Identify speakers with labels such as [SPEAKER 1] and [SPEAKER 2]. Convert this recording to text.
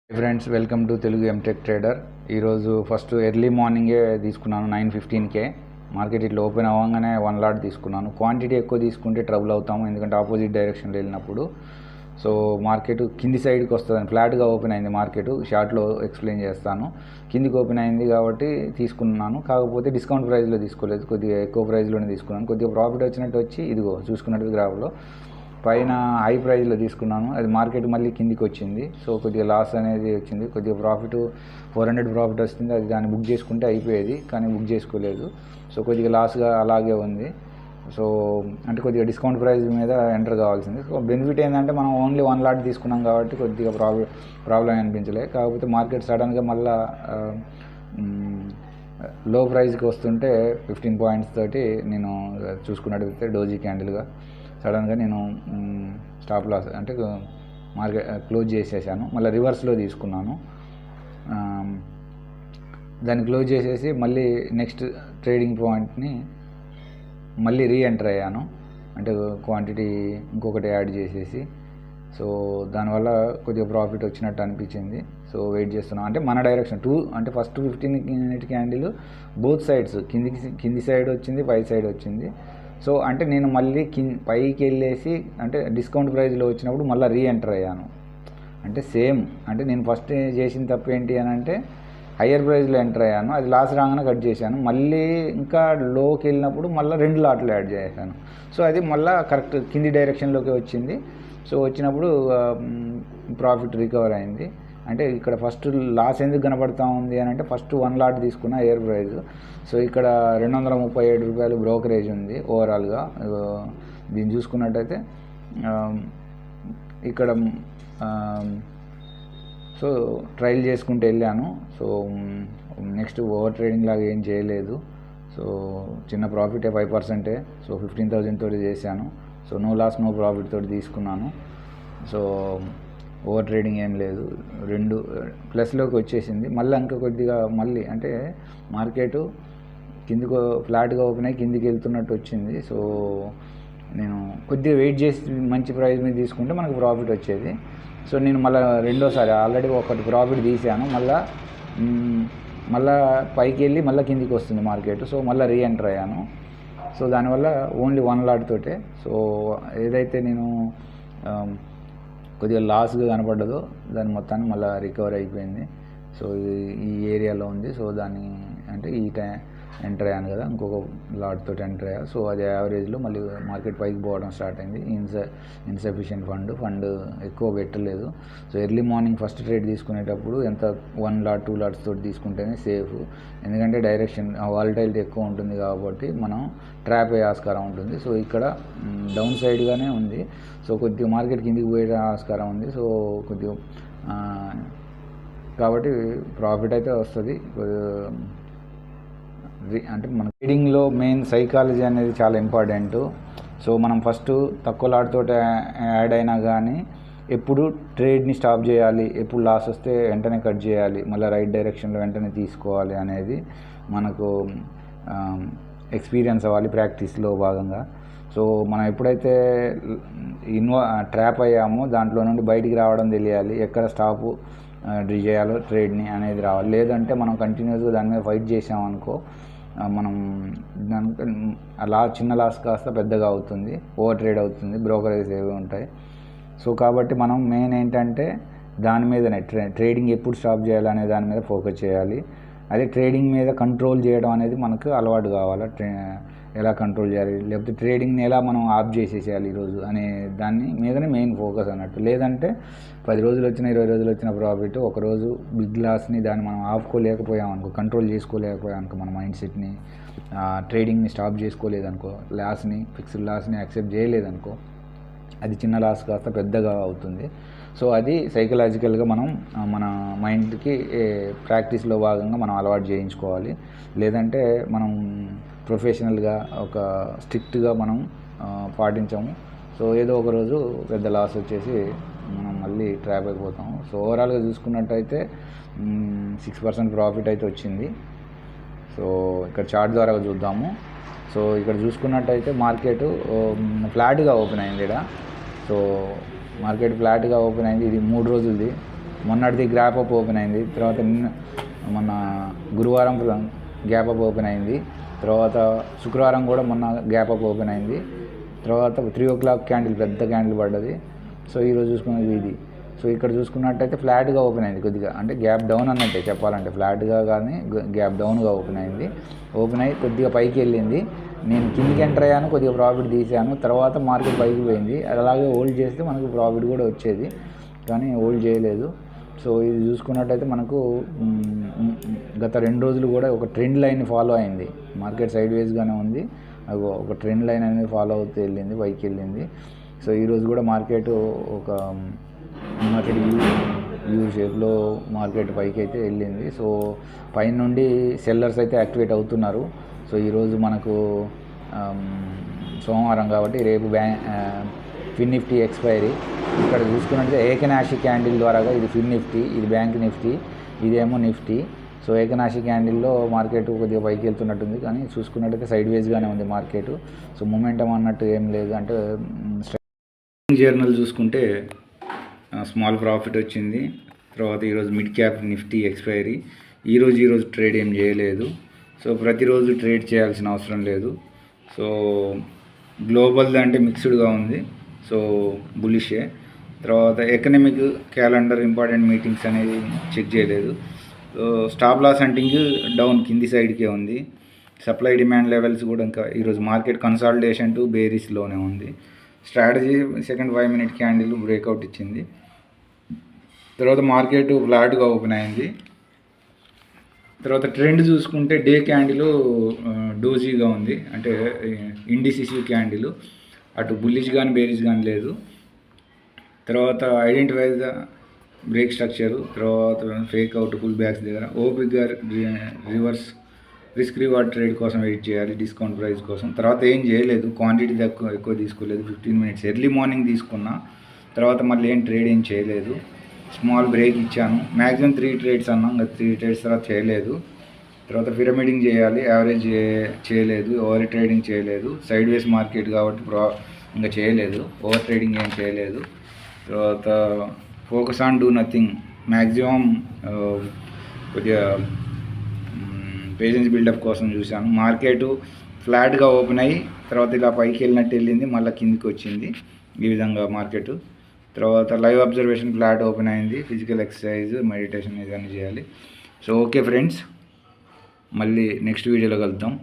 [SPEAKER 1] Friends, welcome to Telugu M tech trader. ఈరోజు first early మార్నింగే తీసుకున్నాను 9:15కే. మార్కెట్ ఇట్లా ఓపెన్ అవ్వగానే 1 లాట్ తీసుకున్నాను. క్వాంటిటీ ఎక్కువ తీసుకుంటే ట్రబుల్ అవుతాము, ఎందుకంటే ఆపోజిట్ డైరెక్షన్లో వెళ్ళినప్పుడు. సో మార్కెట్ కింది సైడ్కి వస్తుందని ఫ్లాట్గా ఓపెన్ అయింది మార్కెట్. షార్ట్లో ఎక్స్ప్లెయిన్ చేస్తాను. కిందికి ఓపెన్ అయింది కాబట్టి తీసుకున్నాను. కాకపోతే డిస్కౌంట్ ప్రైస్లో తీసుకోలేదు, కొద్దిగా ఎక్కువ ప్రైస్లోనే తీసుకున్నాను. కొద్దిగా ప్రాఫిట్ వచ్చినట్టు వచ్చి ఇదిగో చూసుకున్నట్టు గ్రాఫ్లో పైన హై ప్రైస్లో తీసుకున్నాను. అది మార్కెట్ మళ్ళీ కిందికి వచ్చింది. సో కొద్దిగా లాస్ అనేది వచ్చింది. కొద్దిగా ప్రాఫిట్ 400 ప్రాఫిట్ వస్తుంది. అది దాన్ని బుక్ చేసుకుంటే అయిపోయేది, కానీ బుక్ చేసుకోలేదు. సో కొద్దిగా లాస్గా అలాగే ఉంది. సో అంటే కొద్దిగా డిస్కౌంట్ ప్రైస్ మీద ఎంటర్ కావాల్సింది. సో బెనిఫిట్ ఏంటంటే మనం ఓన్లీ 1 లాట్ తీసుకున్నాం కాబట్టి కొద్దిగా ప్రాబ్లం అనిపించలేదు. కాకపోతే మార్కెట్ సడన్గా మళ్ళీ లో ప్రైస్కి వస్తుంటే 15 పాయింట్స్ తోటి నేను చూసుకున్నట్టయితే డోజీ క్యాండిల్గా సడన్గా నేను స్టాప్ లాస్ అంటే మార్కెట్ క్లోజ్ చేసేసాను. మళ్ళీ రివర్స్లో తీసుకున్నాను. దాన్ని క్లోజ్ చేసేసి మళ్ళీ నెక్స్ట్ ట్రేడింగ్ పాయింట్ని మళ్ళీ రీఎంటర్ అయ్యాను. అంటే క్వాంటిటీ ఇంకొకటి యాడ్ చేసేసి. సో దానివల్ల కొద్దిగా ప్రాఫిట్ వచ్చినట్టు అనిపించింది. సో వెయిట్ చేస్తున్నాను. అంటే మన డైరెక్షన్ అంటే first 15 minute candle both sides కింది సైడ్ వచ్చింది, పై సైడ్ వచ్చింది. సో అంటే నేను మళ్ళీ పైకి వెళ్ళేసి అంటే డిస్కౌంట్ ప్రైస్లో వచ్చినప్పుడు మళ్ళీ రీఎంటర్ అయ్యాను. అంటే సేమ్ అంటే నేను ఫస్ట్ చేసిన తప్పు ఏంటి అని అంటే హయ్యర్ ప్రైస్లో ఎంటర్ అయ్యాను. అది లాస్ రాగానే కట్ చేశాను. మళ్ళీ ఇంకా లోకి వెళ్ళినప్పుడు మళ్ళీ 2 లాట్లు యాడ్ చేశాను. సో అది మళ్ళీ కరెక్ట్ కింది డైరెక్షన్లోకి వచ్చింది. సో వచ్చినప్పుడు ప్రాఫిట్ రికవర్ అయింది. అంటే ఇక్కడ ఫస్ట్ లాస్ ఎందుకు కనపడతా ఉంది అని అంటే ఫస్ట్ 1 లాట్ తీసుకున్న హైయర్ ప్రైస్. సో ఇక్కడ 237 రూపాయలు బ్రోకరేజ్ ఉంది ఓవరాల్గా. దీన్ని చూసుకున్నట్టయితే ఇక్కడ సో ట్రయల్ చేసుకుంటూ వెళ్ళాను. సో నెక్స్ట్ ఓవర్ ట్రేడింగ్ లాగా ఏం చేయలేదు. సో చిన్న ప్రాఫిటే 5%. సో 15,000 తోటి చేశాను. So no loss no profit తోటి తీసుకున్నాను. సో ఓవర్ ట్రేడింగ్ ఏం లేదు. 2 ప్లస్లోకి వచ్చేసింది. మళ్ళీ ఇంకా కొద్దిగా మళ్ళీ అంటే మార్కెట్ కిందికి ఫ్లాట్గా ఓపెన్ అయ్యి కిందికి వెళ్తున్నట్టు వచ్చింది. సో నేను కొద్దిగా వెయిట్ చేసి మంచి ప్రైస్ మీద తీసుకుంటే మనకు ప్రాఫిట్ వచ్చేది. సో నేను మళ్ళీ రెండోసారి ఆల్రెడీ ఒకటి ప్రాఫిట్ తీసాను. మళ్ళీ పైకి వెళ్ళి మళ్ళీ కిందికి వస్తుంది మార్కెట్. సో మళ్ళీ రీఎంటర్ అయ్యాను. సో దానివల్ల ఓన్లీ 1 లాట్ తోటే సో ఏదైతే నేను కొద్దిగా లాస్గా కనపడ్డదో దాని మొత్తాన్ని మళ్ళీ రికవర్ అయిపోయింది. సో ఈ ఏరియాలో ఉంది. సో దాన్ని అంటే ఈ ఎంటర్ అయ్యాను కదా, ఇంకొక లాట్ తోటి ఎంటర్ అయ్యా. సో అది యావరేజ్లో మళ్ళీ మార్కెట్ పైకి పోవడం స్టార్ట్ అయింది. ఇన్సఫిషియెంట్ ఫండ్ ఎక్కువ పెట్టలేదు. So early morning first trade తీసుకునేటప్పుడు ఎంత 1 లాట్ 2 లాట్స్ తోటి తీసుకుంటేనే సేఫ్. ఎందుకంటే డైరెక్షన్ వాలటైలిటీ ఎక్కువ ఉంటుంది కాబట్టి మనం ట్రాప్ అయ్యే ఆస్కారం ఉంటుంది. సో ఇక్కడ డౌన్ సైడ్గానే ఉంది. సో కొద్దిగా మార్కెట్ కిందికి పోయే ఆస్కారం ఉంది. సో కొద్దిగా కాబట్టి ప్రాఫిట్ అయితే వస్తుంది. అంటే మన ట్రేడింగ్లో మెయిన్ సైకాలజీ అనేది చాలా ఇంపార్టెంట్. సో మనం ఫస్ట్ తక్కువ లాట్తో యాడ్ అయినా కానీ ఎప్పుడు ట్రేడ్ని స్టాప్ చేయాలి, ఎప్పుడు లాస్ వస్తే వెంటనే కట్ చేయాలి, మళ్ళీ రైట్ డైరెక్షన్లో వెంటనే తీసుకోవాలి అనేది మనకు ఎక్స్పీరియన్స్ అవ్వాలి ప్రాక్టీస్లో భాగంగా. సో మనం ఎప్పుడైతే ట్రాప్ అయ్యామో దాంట్లో నుండి బయటికి రావడం తెలియాలి, ఎక్కడ స్టాపు చేయాలో ట్రేడ్ని అనేది రావాలి. లేదంటే మనం కంటిన్యూస్గా దాని మీద ఫైట్ చేసామనుకో మనం దానికి చిన్న లాస్ కాస్త పెద్దగా అవుతుంది, ఓవర్ ట్రేడ్ అవుతుంది, బ్రోకరేజ్ ఏవి ఉంటాయి. సో కాబట్టి మనం మెయిన్ ఏంటంటే దాని మీదనే ట్రేడింగ్ ఎప్పుడు స్టాప్ చేయాలనే దాని మీద ఫోకస్ చేయాలి. అదే ట్రేడింగ్ మీద కంట్రోల్ చేయడం అనేది మనకు అలవాటు కావాలి. ఎలా కంట్రోల్ చేయాలి, లేకపోతే ట్రేడింగ్ని ఎలా మనం ఆఫ్ చేసేసేయాలి ఈరోజు అనే దాన్ని మీదనే మెయిన్ ఫోకస్ అన్నట్టు. లేదంటే 10 రోజులు వచ్చిన 20 రోజులు వచ్చిన ప్రాఫిట్ ఒకరోజు బిగ్ లాస్ని దాన్ని మనం ఆపుకోలేకపోయామనుకో, కంట్రోల్ చేసుకోలేకపోయామనుకో, మన మైండ్ సెట్ని ట్రేడింగ్ని స్టాప్ చేసుకోలేదనుకో, ఫిక్స్డ్ లాస్ని యాక్సెప్ట్ చేయలేదనుకో, అది చిన్న లాస్ కాస్త పెద్దగా అవుతుంది. సో అది సైకలాజికల్గా మనం మన మైండ్కి ప్రాక్టీస్లో భాగంగా మనం అలవాటు చేయించుకోవాలి. లేదంటే మనం ప్రొఫెషనల్గా ఒక స్ట్రిక్ట్గా మనం పాటించాము. సో ఏదో ఒక రోజు పెద్ద లాస్ వచ్చేసి మనం మళ్ళీ ట్రాప్ అయిపోతాం. సో ఓవరాల్గా చూసుకున్నట్టయితే 6% ప్రాఫిట్ అయితే వచ్చింది. సో ఇక్కడ చార్ట్ ద్వారా చూద్దాము. సో ఇక్కడ చూసుకున్నట్టయితే మార్కెట్ ఫ్లాట్గా ఓపెన్ అయింది ఇక్కడ. సో మార్కెట్ ఫ్లాట్గా ఓపెన్ అయింది. ఇది 3 రోజులది. మొన్నటిది గ్యాప్ అప్ ఓపెన్ అయింది. తర్వాత మొన్న గురువారం గ్యాప్ అప్ ఓపెన్ అయింది. తర్వాత శుక్రవారం కూడా మొన్న గ్యాప్ అప్ ఓపెన్ అయింది. తర్వాత 3 o'clock క్యాండిల్, పెద్ద క్యాండిల్ పడ్డది. సో ఈరోజు చూసుకున్నది ఇది. సో ఇక్కడ చూసుకున్నట్టయితే ఫ్లాట్గా ఓపెన్ అయింది కొద్దిగా, అంటే గ్యాప్ డౌన్ అన్నట్టే చెప్పాలంటే, ఫ్లాట్గా కానీ గ్యాప్ డౌన్గా ఓపెన్ అయింది. ఓపెన్ అయ్యి కొద్దిగా పైకి వెళ్ళింది. నేను కిందికి ఎంటర్ అయ్యాను, కొద్దిగా ప్రాఫిట్ తీసాను. తర్వాత మార్కెట్ పైకి పోయింది. అలాగే హోల్డ్ చేస్తే మనకు ప్రాఫిట్ కూడా వచ్చేది, కానీ హోల్డ్ చేయలేదు. సో ఇది చూసుకున్నట్టయితే మనకు గత 2 రోజులు కూడా ఒక ట్రెండ్ లైన్ ఫాలో అయింది. మార్కెట్ సైడ్ వేస్గానే ఉంది, ఒక ట్రెండ్ లైన్ అనేది ఫాలో అవుతూ వెళ్ళింది, పైకి వెళ్ళింది. సో ఈరోజు కూడా మార్కెట్ ఒక మార్కెట్ యూ షేప్లో మార్కెట్ పైకి అయితే వెళ్ళింది. సో పైన నుండి సెల్లర్స్ అయితే యాక్టివేట్ అవుతున్నారు. సో ఈరోజు మనకు సోమవారం కాబట్టి రేపు ఫిన్ నిఫ్టీ ఎక్స్పైరీ. ఇక్కడ చూసుకున్నట్లయితే ఏకనాశి క్యాండిల్ ద్వారాగా ఇది ఫిన్ నిఫ్టీ, ఇది బ్యాంక్ నిఫ్టీ, ఇదేమో నిఫ్టీ. సో ఏకనాశి క్యాండిల్లో మార్కెట్ కొద్దిగా పైకి వెళ్తున్నట్టుంది, కానీ చూసుకున్నట్టయితే సైడ్ వేస్గానే ఉంది మార్కెట్. సో మొమెంటం అన్నట్టు ఏం లేదు. అంటే జర్నల్ చూసుకుంటే స్మాల్ ప్రాఫిట్ వచ్చింది. తర్వాత ఈరోజు మిడ్ క్యాప్ నిఫ్టీ ఎక్స్పైరీ. ఈరోజు ట్రేడ్ ఏం చేయలేదు. సో ప్రతిరోజు ట్రేడ్ చేయాల్సిన అవసరం లేదు. సో గ్లోబల్ది అంటే మిక్స్డ్గా ఉంది, సో బులిషే. తర్వాత ఎకనామిక్ క్యాలెండర్ ఇంపార్టెంట్ మీటింగ్స్ అనేది చెక్ చేయలేదు. So stop loss hunting down కింది సైడ్కే ఉంది. సప్లై డిమాండ్ లెవెల్స్ కూడా ఇంకా ఈరోజు మార్కెట్ కన్సాలిడేషన్ టు బేరిస్లోనే ఉంది. Strategy second 5 minute candle breakout ఇచ్చింది. తర్వాత మార్కెట్ ఫ్లాట్గా ఓపెన్ అయింది. తర్వాత ట్రెండ్ చూసుకుంటే డే క్యాండిల్ డోజీగా ఉంది, అంటే ఇండిసిసివ్ క్యాండిల్, అటు బుల్లిష్ కానీ బేరిష్ కానీ లేదు. తర్వాత ఐడెంటిఫై ద బ్రేక్ స్ట్రక్చరు, తర్వాత ఫేక్ అవుట్ పుల్ బ్యాక్స్ దగ్గర ఓపిక్గా రివర్స్ రిస్క్ రివార్డ్ ట్రేడ్ కోసం వెయిట్ చేయాలి, డిస్కౌంట్ ప్రైస్ కోసం. తర్వాత ఏం చేయలేదు, క్వాంటిటీ ఎక్కువ తీసుకోలేదు, 15 minutes ఎర్లీ మార్నింగ్ తీసుకున్నా. తర్వాత మళ్ళీ ట్రేడ్ ఏం చేయలేదు, స్మాల్ బ్రేక్ ఇచ్చాను. మ్యాక్సిమం 3 trades అన్నాం, ఇంకా 3 trades తర్వాత చేయలేదు. తర్వాత పిరమిడింగ్ చేయాలి, యావరేజ్ చేయలేదు, ఓవర్ ట్రేడింగ్ చేయలేదు. సైడ్ వేస్ మార్కెట్ కాబట్టి ఇంకా చేయలేదు, ఓవర్ ట్రేడింగ్ ఏం చేయలేదు. తర్వాత focus on do nothing, maximum కొద్దిగా పేషెన్స్ బిల్డప్ కోసం చూశాను. మార్కెట్ ఫ్లాట్గా ఓపెన్ అయ్యి తర్వాత ఇలా పైకి వెళ్ళినట్టు వెళ్ళింది, మళ్ళీ కిందికి వచ్చింది, ఈ విధంగా మార్కెట్. తర్వాత లైవ్ అబ్జర్వేషన్ ఫ్లాట్ ఓపెన్ అయింది, ఫిజికల్ ఎక్సర్సైజ్, మెడిటేషన్ ఇవన్నీ చేయాలి. సో ఓకే ఫ్రెండ్స్, మళ్ళీ నెక్స్ట్ వీడియోలో కలుద్దాం.